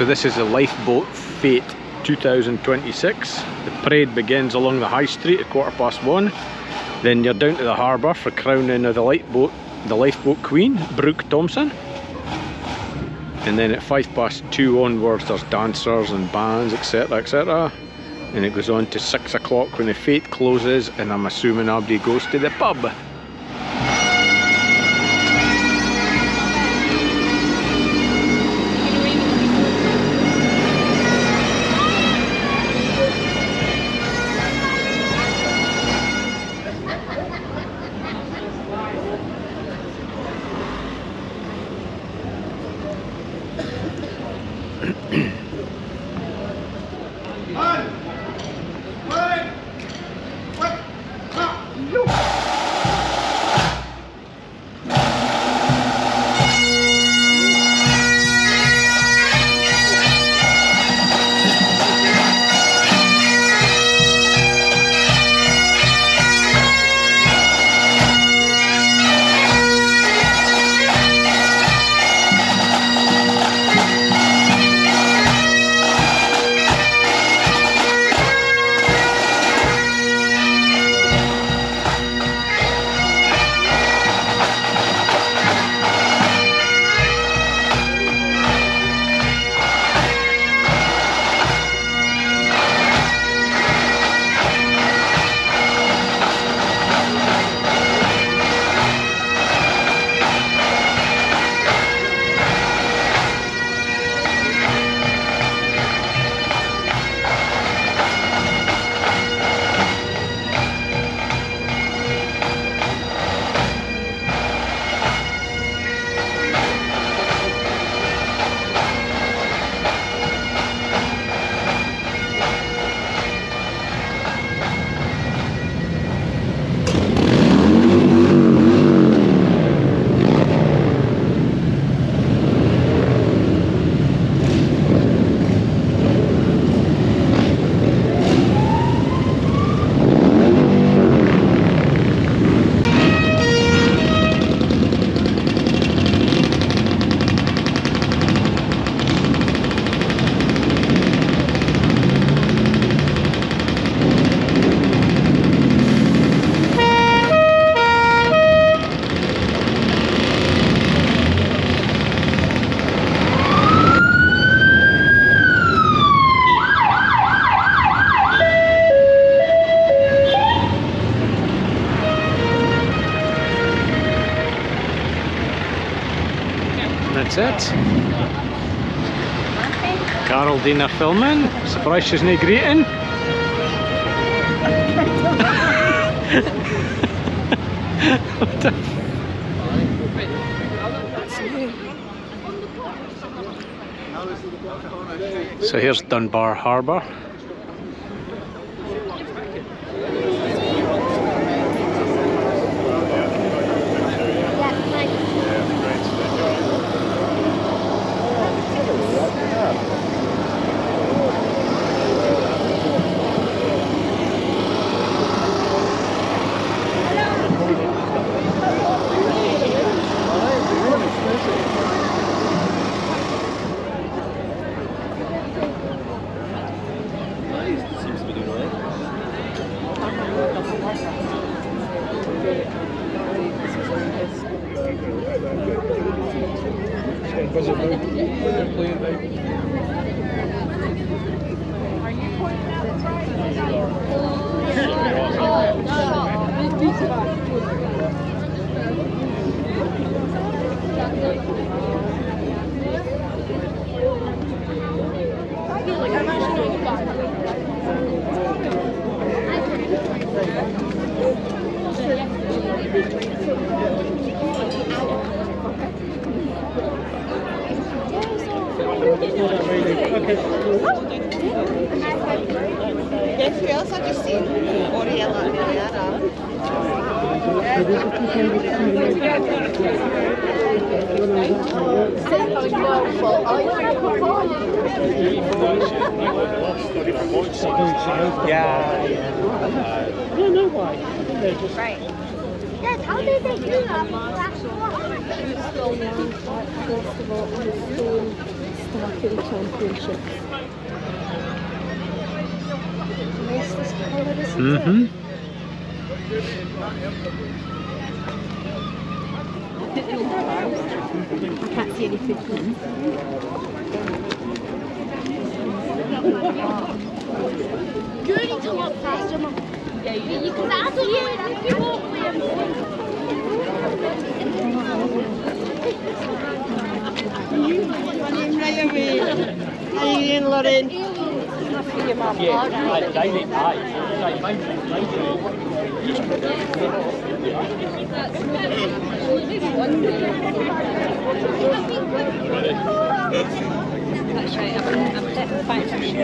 So this is the Lifeboat Fete 2026. The parade begins along the High Street at 1:15. Then you're down to the harbour for crowning of the Lifeboat Queen, Brooke Thompson. And then at 2:05 onwards there's dancers and bands, etc, etc. And it goes on to 6 o'clock when the fete closes, and I'm assuming everybody goes to the pub. That's it. Carol Dina filming. Surprised she's not greeting. What the So here's Dunbar Harbour. Yes, we also just seen Oriella and Mariana. Yeah. I don't know why. They're just Right. Yes, how did they do that? stone festival and a stone Starting Championships. Nice this colour, isn't it? I can't see any footprints. You need to walk faster, Mum. Yeah, you can ask if you walk with Right away. How are you doing, Lauren? That's right, I'm definitely for sure.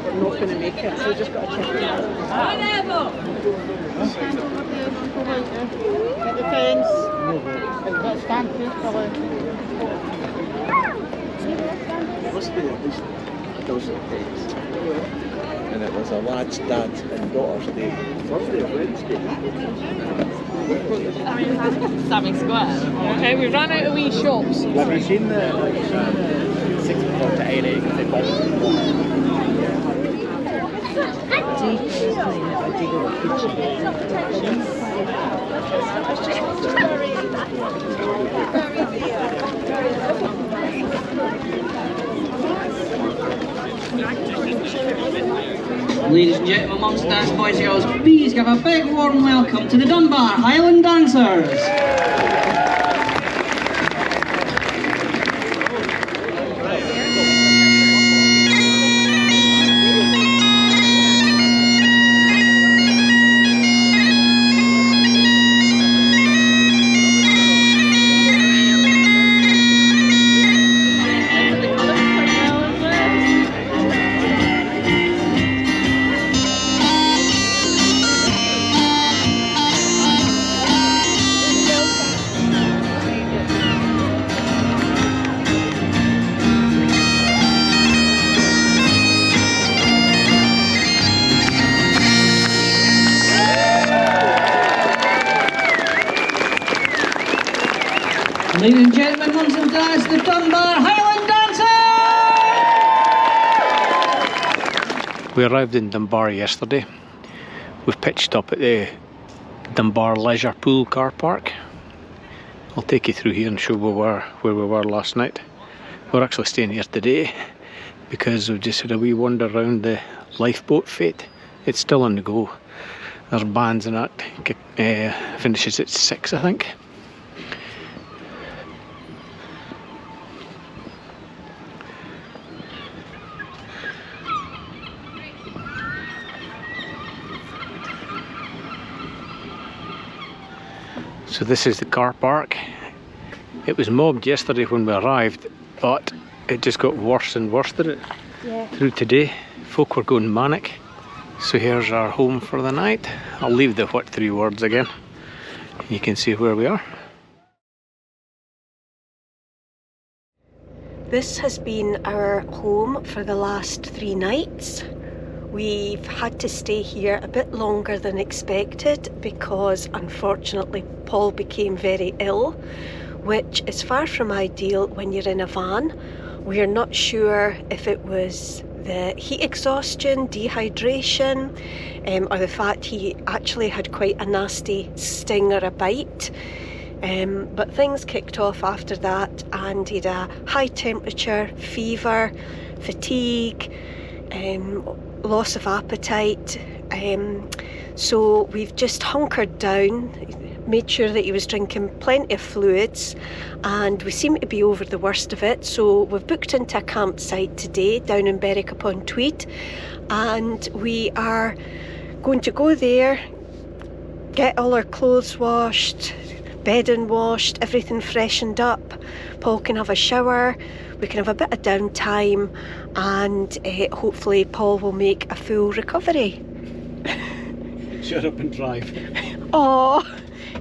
We're not going to make it, so we just got to check it out. Stand over there and go out there. Get the fence. Let's stand here, probably. Must be at least a dozen days. And it was a lad's dad and daughter's day. Thursday or Wednesday. Sammy Square. Okay, we've run out of wee shops. Have you seen the 6 o'clock to 8 because they bought Ladies and gentlemen, mums, dads, boys and girls, please give a big warm welcome to the Dunbar Highland Dancers. Ladies and gentlemen, mums and dads, the Dunbar Highland Dancers! We arrived in Dunbar yesterday. We've pitched up at the Dunbar Leisure Pool car park. I'll take you through here and show where we were last night. We're actually staying here today because we've just had a wee wander around the Lifeboat Fete. It's still on the go. There's bands and that. Finishes at 6, I think. So this is the car park. It was mobbed yesterday when we arrived, but it just got worse and worse, did it? Yeah. Through today. Folk were going manic. So here's our home for the night. I'll leave the what 3 words again. You can see where we are. This has been our home for the last 3 nights. We've had to stay here a bit longer than expected because unfortunately Paul became very ill, which is far from ideal when you're in a van. We're not sure if it was the heat exhaustion, dehydration, or the fact he actually had quite a nasty sting or a bite. But things kicked off after that, and he had a high temperature, fever, fatigue, loss of appetite. So we've just hunkered down, made sure that he was drinking plenty of fluids, and we seem to be over the worst of it. So we've booked into a campsite today down in Berwick-upon-Tweed, and we are going to go there, get all our clothes washed, bedding washed, everything freshened up. Paul can have a shower, we can have a bit of downtime, and hopefully Paul will make a full recovery. Shut up and drive. Oh,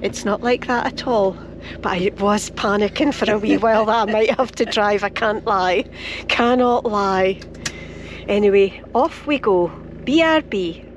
it's not like that at all. But I was panicking for a wee while that I might have to drive, I can't lie. Cannot lie. Anyway, off we go. BRB.